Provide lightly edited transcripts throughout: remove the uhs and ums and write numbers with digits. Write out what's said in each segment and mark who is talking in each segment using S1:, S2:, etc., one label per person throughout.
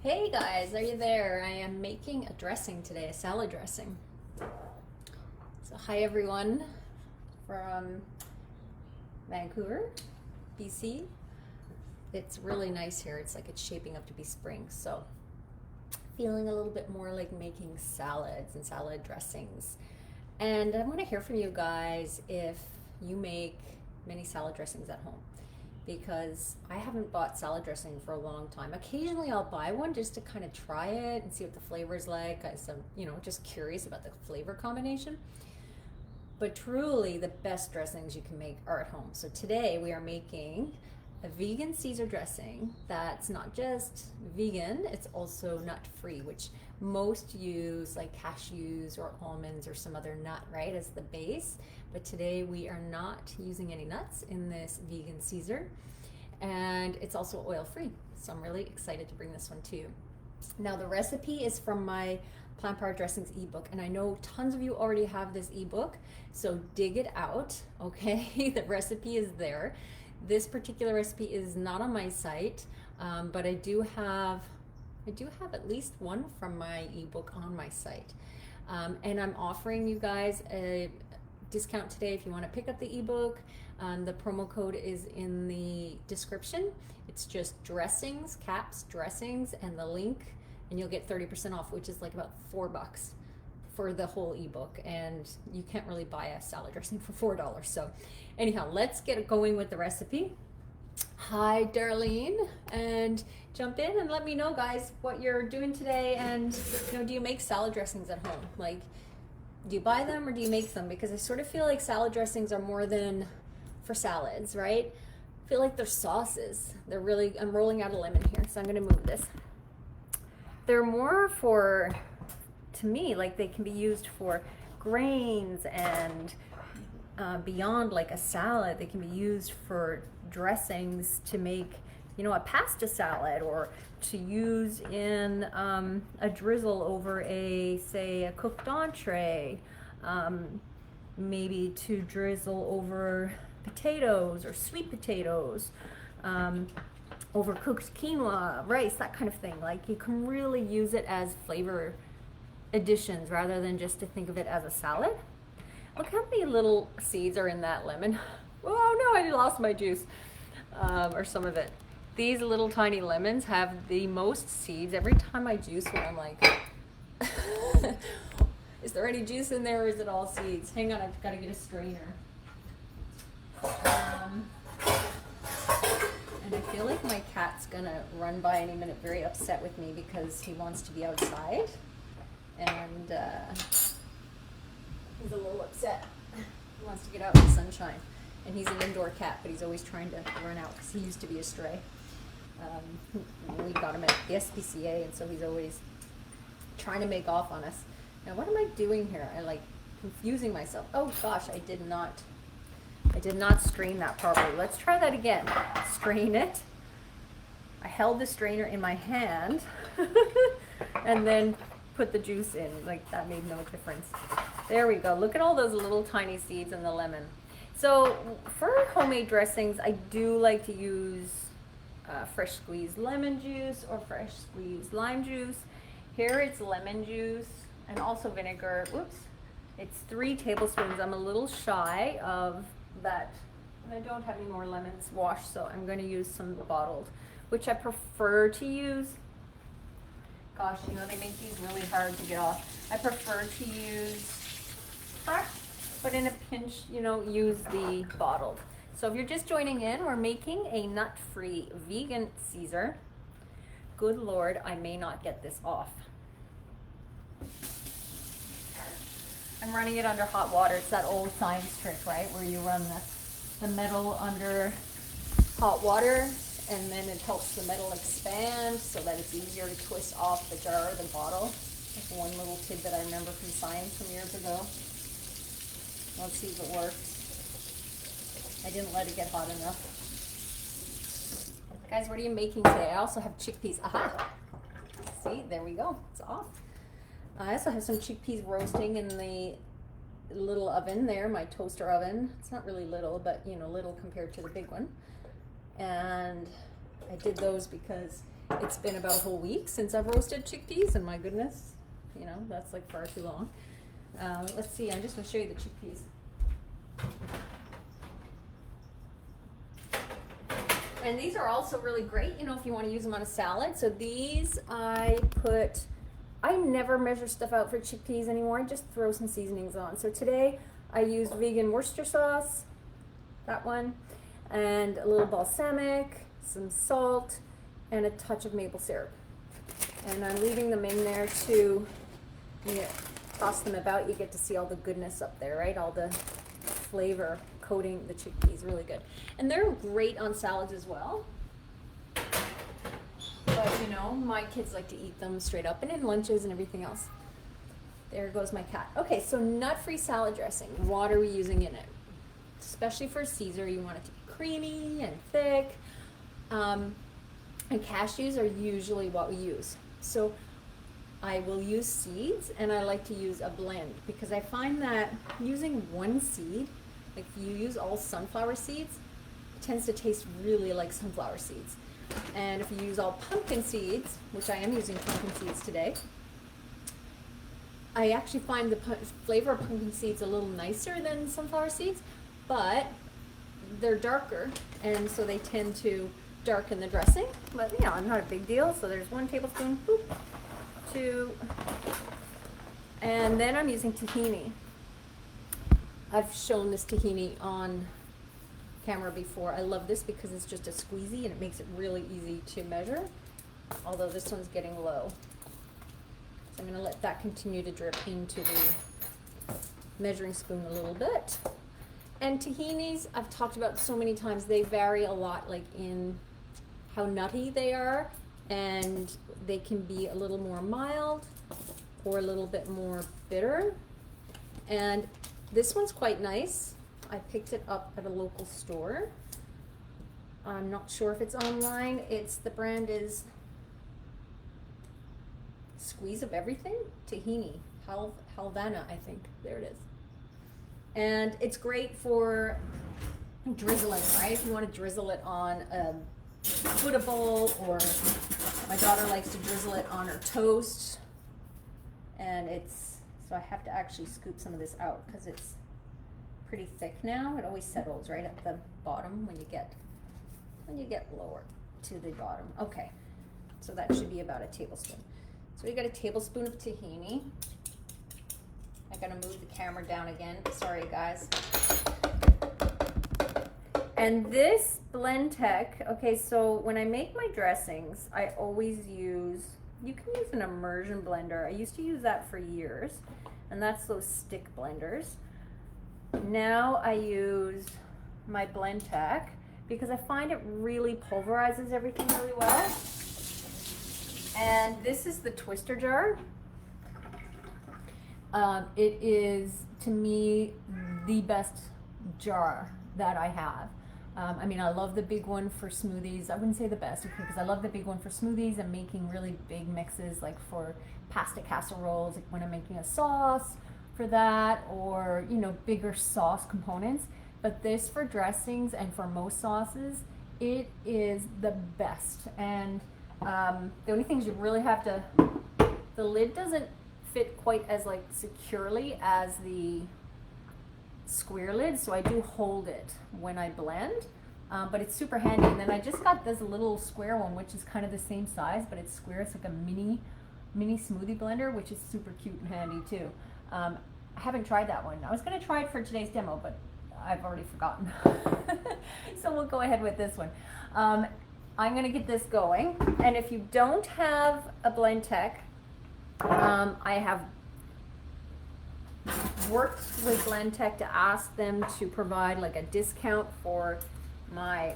S1: Hey guys, are you there? I am making a dressing today, a salad dressing. So hi everyone from Vancouver, BC. It's really nice here. It's like it's shaping up to be spring, so feeling a little bit more like making salads and salad dressings. And I want to hear from you guys if you make many salad dressings at home, because I haven't bought salad dressing for a long time. Occasionally I'll buy one just to kind of try it and see what the flavor is like. Just curious about the flavor combination. But truly the best dressings you can make are at home. So today we are making a vegan Caesar dressing that's not just vegan, it's also nut-free, which most use like cashews or almonds or some other nut, right, as the base. But today we are not using any nuts in this vegan Caesar. And it's also oil-free. So I'm really excited to bring this one to you. Now the recipe is from my Plant Power Dressings ebook, and I know tons of you already have this ebook, so dig it out, okay? The recipe is there. This particular recipe is not on my site, but I do have at least one from my ebook on my site. And I'm offering you guys a discount today if you want to pick up the ebook. The promo code is in the description. It's just dressings, caps dressings, and the link, and you'll get 30% off, which is like about $4 for the whole ebook, and you can't really buy a salad dressing for $4. So anyhow, let's get going with the recipe. Hi Darlene, and jump in and let me know, guys, what you're doing today. And do you make salad dressings at home? Like, do you buy them or do you make them? Because I sort of feel like salad dressings are more than for salads, right? I feel like they're sauces. I'm rolling out a lemon here, so I'm gonna move this. They're more for, to me, like they can be used for grains and beyond like a salad. They can be used for dressings to make, a pasta salad, or to use in a drizzle over say a cooked entree, maybe to drizzle over potatoes or sweet potatoes, over cooked quinoa, rice, that kind of thing. Like, you can really use it as flavor additions rather than just to think of it as a salad. Look how many little seeds are in that lemon. Oh no, I lost my juice, or some of it. These little tiny lemons have the most seeds. Every time I juice one, I'm like, is there any juice in there, or is it all seeds? Hang on, I've got to get a strainer. And I feel like my cat's gonna run by any minute, very upset with me because he wants to be outside, and he's a little upset. He wants to get out in the sunshine, and he's an indoor cat, but he's always trying to run out because he used to be a stray. We got him at the SPCA, and so he's always trying to make off on us. Now, what am I doing here? I like confusing myself. Oh gosh, I did not strain that properly. Let's try that again. Strain it. I held the strainer in my hand and then put the juice in. Like, that made no difference. There we go. Look at all those little tiny seeds in the lemon. So for homemade dressings, I do like to use fresh squeezed lemon juice or fresh squeezed lime juice. Here it's lemon juice and also vinegar. Whoops. It's 3 tablespoons. I'm a little shy of that. I don't have any more lemons washed, so I'm going to use some bottled, which I prefer to use. Gosh, they make these really hard to get off. I prefer to use fresh, but in a pinch, use the bottled. So if you're just joining in, we're making a nut-free vegan Caesar. Good Lord, I may not get this off. I'm running it under hot water. It's that old science trick, right? Where you run the metal under hot water, and then it helps the metal expand so that it's easier to twist off the jar or the bottle. That's one little tidbit I remember from science from years ago. Let's see if it works. I didn't let it get hot enough. Guys, what are you making today? I also have chickpeas. Aha! See, there we go. It's off. I also have some chickpeas roasting in the little oven there, my toaster oven. It's not really little, but little compared to the big one. And I did those because it's been about a whole week since I've roasted chickpeas, and my goodness, you know, that's like far too long. Let's see, I'm just gonna show you the chickpeas. And these are also really great, you know, if you want to use them on a salad. So these I never measure stuff out for chickpeas anymore. I just throw some seasonings on. So today I used vegan Worcester sauce, that one, and a little balsamic, some salt, and a touch of maple syrup. And I'm leaving them in there to, you know, toss them about. You get to see all the goodness up there, right? All the flavor coating the chickpeas, really good. And they're great on salads as well. But you know, my kids like to eat them straight up and in lunches and everything else. There goes my cat. Okay, so nut-free salad dressing. What are we using in it? Especially for Caesar, you want it to be creamy and thick. And cashews are usually what we use. So I will use seeds, and I like to use a blend because I find that using one seed, like if you use all sunflower seeds, it tends to taste really like sunflower seeds. And if you use all pumpkin seeds, which I am using pumpkin seeds today, I actually find the flavor of pumpkin seeds a little nicer than sunflower seeds, but they're darker, and so they tend to darken the dressing. But you know, not a big deal. So there's 1 tablespoon, 2, and then I'm using tahini. I've shown this tahini on camera before. I love this because it's just a squeezy and it makes it really easy to measure, although this one's getting low. So I'm going to let that continue to drip into the measuring spoon a little bit. And tahinis, I've talked about so many times, they vary a lot, like in how nutty they are, and they can be a little more mild or a little bit more bitter. And this one's quite nice. I picked it up at a local store. I'm not sure if it's online. The brand is Squeeze of Everything, Tahini, Halvana, I think. There it is. And it's great for drizzling, right? If you want to drizzle it on a Buddha bowl, or my daughter likes to drizzle it on her toast. And so I have to actually scoop some of this out because it's pretty thick now. It always settles right at the bottom when you get lower to the bottom. Okay, so that should be about a tablespoon. So we got a tablespoon of tahini. I'm gonna move the camera down again. Sorry, guys. And this blend tech, okay, so when I make my dressings, I always use, you can use an immersion blender. I used to use that for years, and that's those stick blenders. Now I use my blend tech because I find it really pulverizes everything really well. And this is the twister jar. It is, to me, the best jar that I have. I mean, I love the big one for smoothies. I wouldn't say the best, because I love the big one for smoothies and making really big mixes, like for pasta casseroles, like when I'm making a sauce for that, or, you know, bigger sauce components. But this for dressings and for most sauces, it is the best. And the only thing is you really have to, the lid doesn't fit quite as like securely as the square lid, so I do hold it when I blend, but it's super handy. And then I just got this little square one, which is kind of the same size, but it's square. It's like a mini smoothie blender, which is super cute and handy too. I haven't tried that one. I was going to try it for today's demo, but I've already forgotten. So we'll go ahead with this one. I'm going to get this going, and if you don't have a blend tech, I have worked with Blend Tech to ask them to provide like a discount for my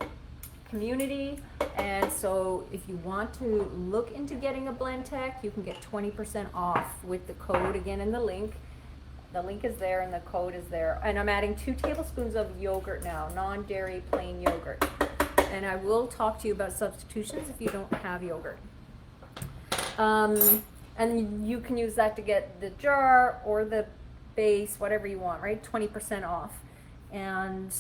S1: community. And so if you want to look into getting a Blend Tech, you can get 20% off with the code again in the link. The link is there and the code is there. And I'm adding 2 tablespoons of yogurt now, non-dairy plain yogurt. And I will talk to you about substitutions if you don't have yogurt. And you can use that to get the jar or the base, whatever you want, right? 20% off. And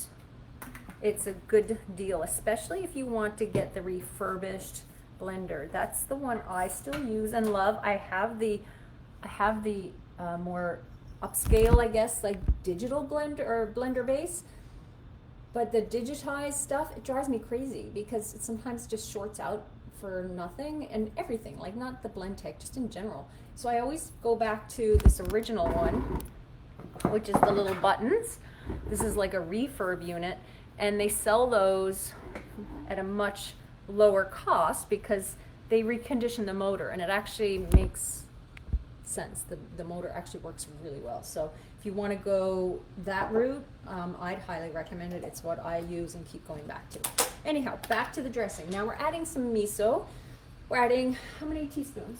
S1: it's a good deal, especially if you want to get the refurbished blender. That's the one I still use and love. I have the more upscale, I guess, like digital blender or blender base. But the digitized stuff, it drives me crazy because it sometimes just shorts out for nothing and everything, like not the Blendtec, just in general. So I always go back to this original one, which is the little buttons. This is like a refurb unit, and they sell those at a much lower cost because they recondition the motor, and it actually makes sense. The motor actually works really well. So if you want to go that route, I'd highly recommend it. It's what I use and keep going back to. Anyhow, back to the dressing. Now we're adding some miso. We're adding, how many teaspoons?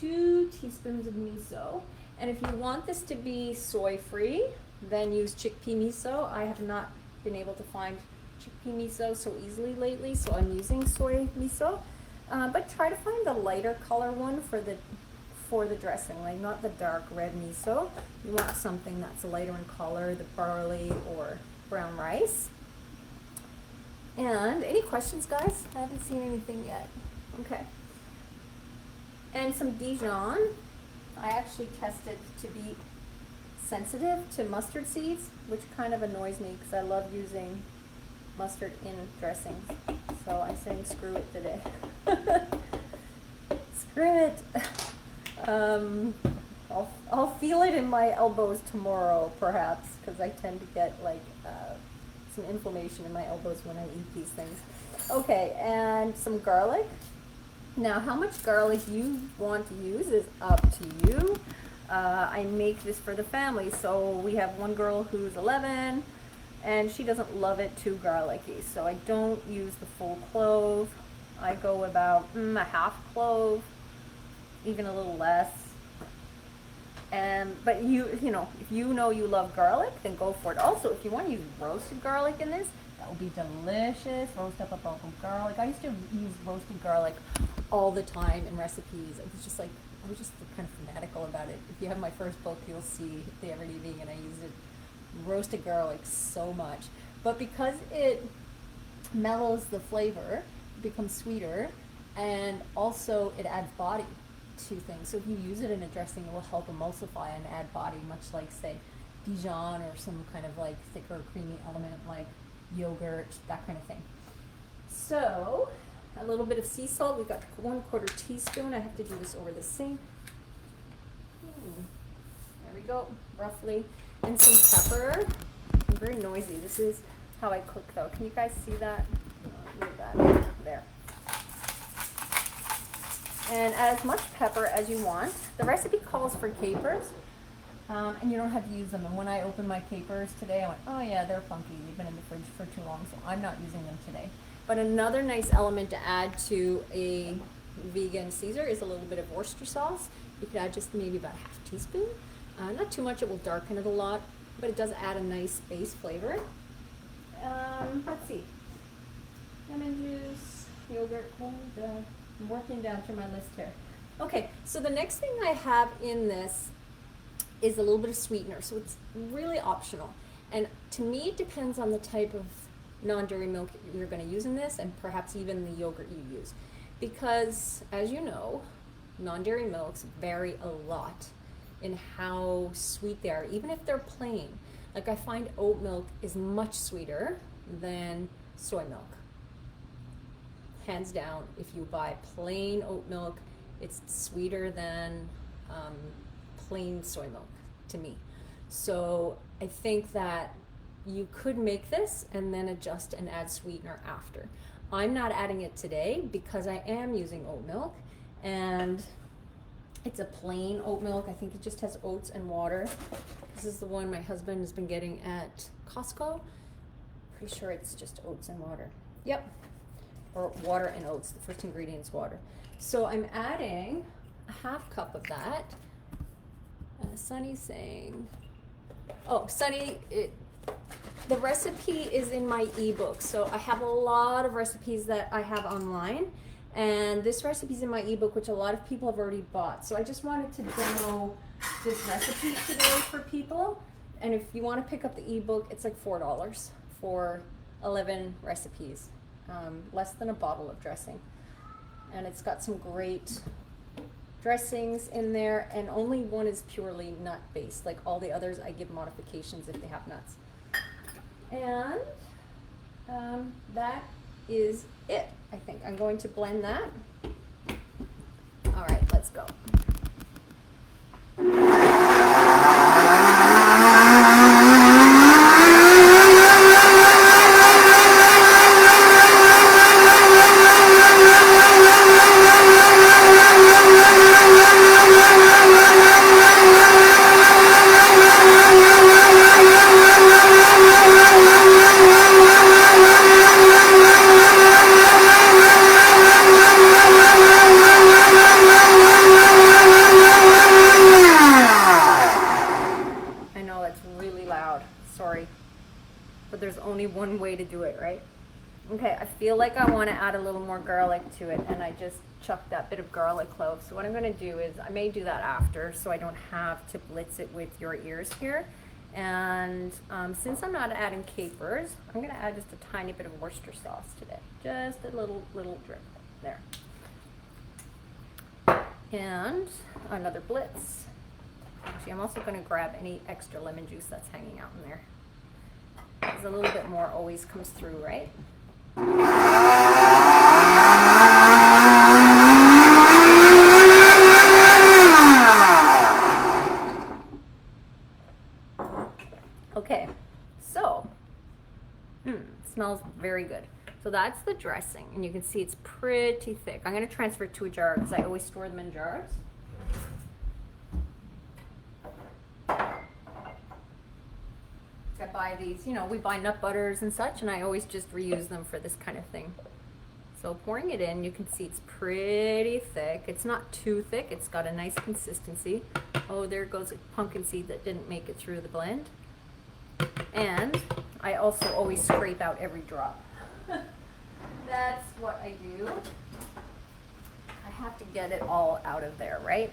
S1: 2 teaspoons of miso. And if you want this to be soy free, then use chickpea miso. I have not been able to find chickpea miso so easily lately, so I'm using soy miso. But try to find the lighter color one for the dressing, like not the dark red miso. You want something that's lighter in color, the barley or brown rice. And any questions, guys? I haven't seen anything yet. Okay. And some Dijon. I actually tested to be sensitive to mustard seeds, which kind of annoys me because I love using mustard in dressings. So I'm saying screw it today. Screw it. I'll feel it in my elbows tomorrow, perhaps, because I tend to get like some inflammation in my elbows when I eat these things. Okay, and some garlic. Now, how much garlic you want to use is up to you. I make this for the family, so we have one girl who's 11, and she doesn't love it too garlicky, so I don't use the full clove. I go about a half clove, even a little less. But you know, if you know you love garlic, then go for it. Also, if you want to use roasted garlic in this, that would be delicious. Roast up a bulk of garlic. I used to use roasted garlic all the time in recipes. I was just kind of fanatical about it. If you have my first book, you'll see the Everyday Vegan. I use it, roasted garlic, so much. But because it mellows the flavor, it becomes sweeter, and also it adds body to things. So if you use it in a dressing, it will help emulsify and add body, much like, say, Dijon or some kind of like thicker, creamy element like yogurt, that kind of thing. So a little bit of sea salt. We've got 1/4 teaspoon. I have to do this over the sink. There we go, roughly. And some pepper. I'm very noisy. This is how I cook, though. Can you guys see that? Look at that. There. And add as much pepper as you want. The recipe calls for capers, and you don't have to use them. And when I opened my capers today, I went, oh yeah, they're funky. They've been in the fridge for too long, so I'm not using them today. But another nice element to add to a vegan Caesar is a little bit of Oyster Sauce. You could add just maybe about ½ teaspoon. Not too much, it will darken it a lot, but it does add a nice base flavor. Let's see. Lemon juice, yogurt, I'm working down through my list here. Okay, so the next thing I have in this is a little bit of sweetener, so it's really optional. And to me, it depends on the type of non-dairy milk you're going to use in this, and perhaps even the yogurt you use. Because, as you know, non-dairy milks vary a lot in how sweet they are, even if they're plain. Like, I find oat milk is much sweeter than soy milk. Hands down, if you buy plain oat milk, it's sweeter than plain soy milk to me. So I think that you could make this and then adjust and add sweetener after. I'm not adding it today because I am using oat milk, and it's a plain oat milk. I think it just has oats and water. This is the one my husband has been getting at Costco. Pretty sure it's just oats and water. Yep. Or water and oats. The first ingredient is water. So I'm adding a ½ cup of that. Sunny's saying, oh, Sunny, the recipe is in my ebook. So I have a lot of recipes that I have online, and this recipe is in my ebook, which a lot of people have already bought. So I just wanted to demo this recipe today for people. And if you want to pick up the ebook, it's like $4 for 11 recipes. less than a bottle of dressing. And it's got some great dressings in there, and only one is purely nut based. Like all the others, I give modifications if they have nuts. And that is it, I think. I'm going to blend that. All right, let's go. But there's only one way to do it, right? Okay, I feel like I want to add a little more garlic to it, and I just chucked that bit of garlic clove. So what I'm going to do is, I may do that after, so I don't have to blitz it with your ears here. And since I'm not adding capers, I'm going to add just a tiny bit of Worcester sauce today. Just a little drip there. And another blitz. Actually, I'm also going to grab any extra lemon juice that's hanging out in there. Because a little bit more always comes through, right? Okay, so, smells very good. So that's the dressing, and you can see it's pretty thick. I'm going to transfer it to a jar because I always store them in jars. I buy these, you know, we buy nut butters and such, and I always just reuse them for this kind of thing. So pouring it in, you can see it's pretty thick. It's not too thick. It's got a nice consistency. Oh, there goes a pumpkin seed that didn't make it through the blend. And I also always scrape out every drop. That's what I do. I have to get it all out of there, right?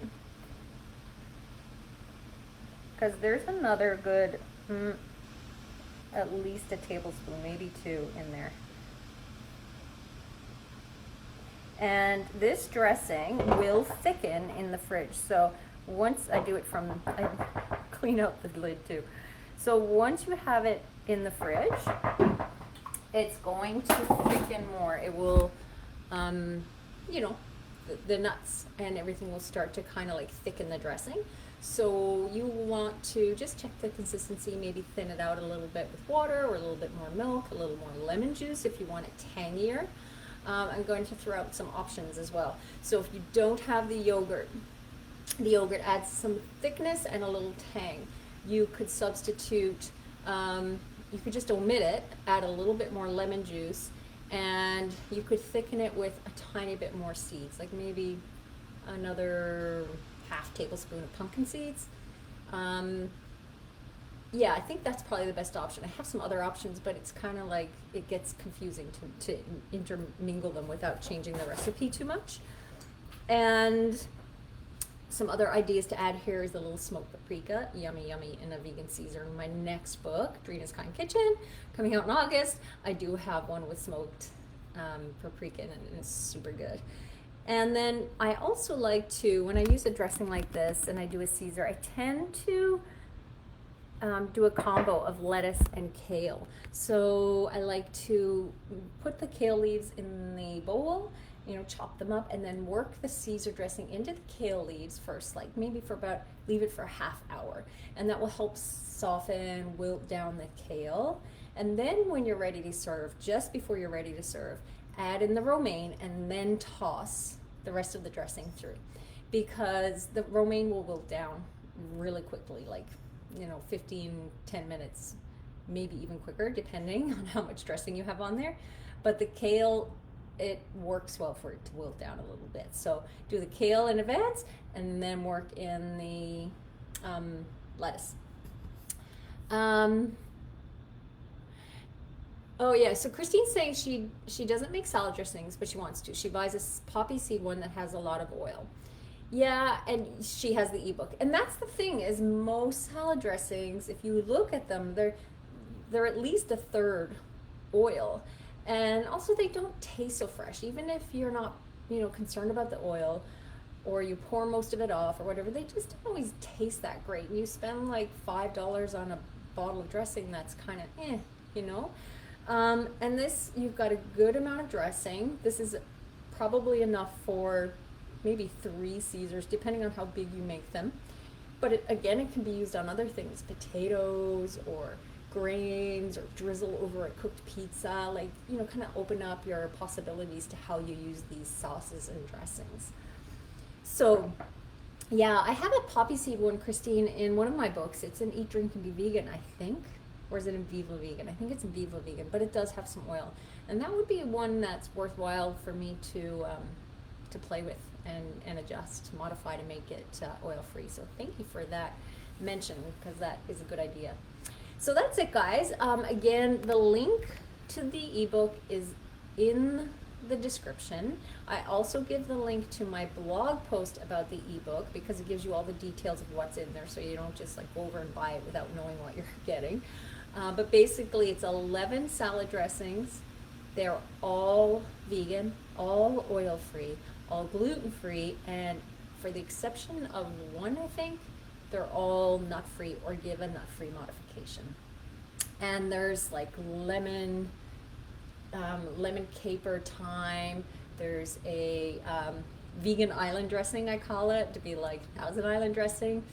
S1: Because there's another good, at least a tablespoon, maybe 2 in there. And this dressing will thicken in the fridge. So once I do it from, I clean out the lid too. So once you have it in the fridge, it's going to thicken more. It will, you know, the nuts and everything will start to kind of like thicken the dressing. So you want to just check the consistency, maybe thin it out a little bit with water, or a little bit more milk, a little more lemon juice if you want it tangier. I'm going to throw out some options as well. So if you don't have the yogurt adds some thickness and a little tang. You could substitute, you could just omit it, add a little bit more lemon juice, and you could thicken it with a tiny bit more seeds, like maybe another half tablespoon of pumpkin seeds. Yeah, I think that's probably the best option. I have some other options, but it's kind of like it gets confusing to intermingle them without changing the recipe too much. And some other ideas to add here is a little smoked paprika, yummy, yummy, in a vegan Caesar. In my next book, Drina's Kind Kitchen, coming out in August, I do have one with smoked paprika in it, and it's super good. And then I also like to, when I use a dressing like this and I do a Caesar, I tend to do a combo of lettuce and kale. So I like to put the kale leaves in the bowl, you know, chop them up, and then work the Caesar dressing into the kale leaves first, like maybe for about, leave it for a half hour. And that will help soften, wilt down the kale. And then when you're ready to serve, just before you're ready to serve, add in the romaine and then toss the rest of the dressing through. Because the romaine will wilt down really quickly, like, you know, 10 minutes, maybe even quicker, depending on how much dressing you have on there. But the kale, it works well for it to wilt down a little bit. So do the kale in advance and then work in the lettuce. Oh yeah, so Christine's saying she doesn't make salad dressings, but she wants to. She buys a poppy seed one that has a lot of oil. Yeah, and she has the ebook. And that's the thing, is most salad dressings, if you look at them, they're at least a third oil. And also they don't taste so fresh. Even if you're not, you know, concerned about the oil, or you pour most of it off or whatever, they just don't always taste that great. And you spend like $5 on a bottle of dressing that's kind of you know. And this, you've got a good amount of dressing. This is probably enough for maybe 3 Caesars, depending on how big you make them. But it, again, it can be used on other things, potatoes or grains, or drizzle over a cooked pizza. Like, you know, kind of open up your possibilities to how you use these sauces and dressings. So yeah, I have a poppy seed one, Christine, in one of my books. It's in Eat, Drink, and Be Vegan, I think. Or is it in Viva Vegan? I think it's in Viva Vegan, but it does have some oil. And that would be one that's worthwhile for me to play with and adjust, modify to make it oil-free. So thank you for that mention, because that is a good idea. So that's it, guys. Again, the link to the ebook is in the description. I also give the link to my blog post about the ebook, because it gives you all the details of what's in there, so you don't just like go over and buy it without knowing what you're getting. But basically it's 11 salad dressings. They're all vegan, all oil-free, all gluten-free, and for the exception of one, I think, they're all nut-free or give a nut-free modification. And there's like lemon caper thyme. There's a vegan island dressing, I call it, to be like Thousand Island dressing,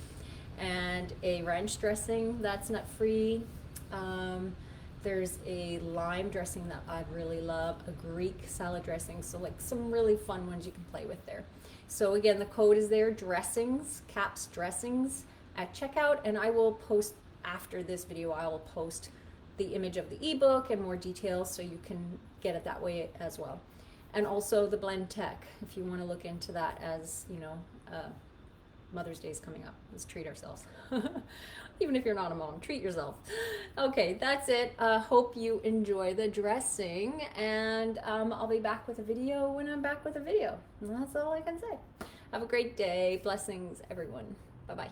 S1: and a ranch dressing that's nut-free. There's a lime dressing that I really love, a Greek salad dressing, so like some really fun ones you can play with there. So again, the code is there, dressings, caps dressings, at checkout, and I will post after this video, I will post the image of the ebook and more details so you can get it that way as well. And also the blend tech, if you want to look into that, as you know, Mother's Day is coming up. Let's treat ourselves. Even if you're not a mom, treat yourself. Okay, that's it. Hope you enjoy the dressing, and I'll be back with a video when I'm back with a video. And that's all I can say. Have a great day. Blessings, everyone. Bye-bye.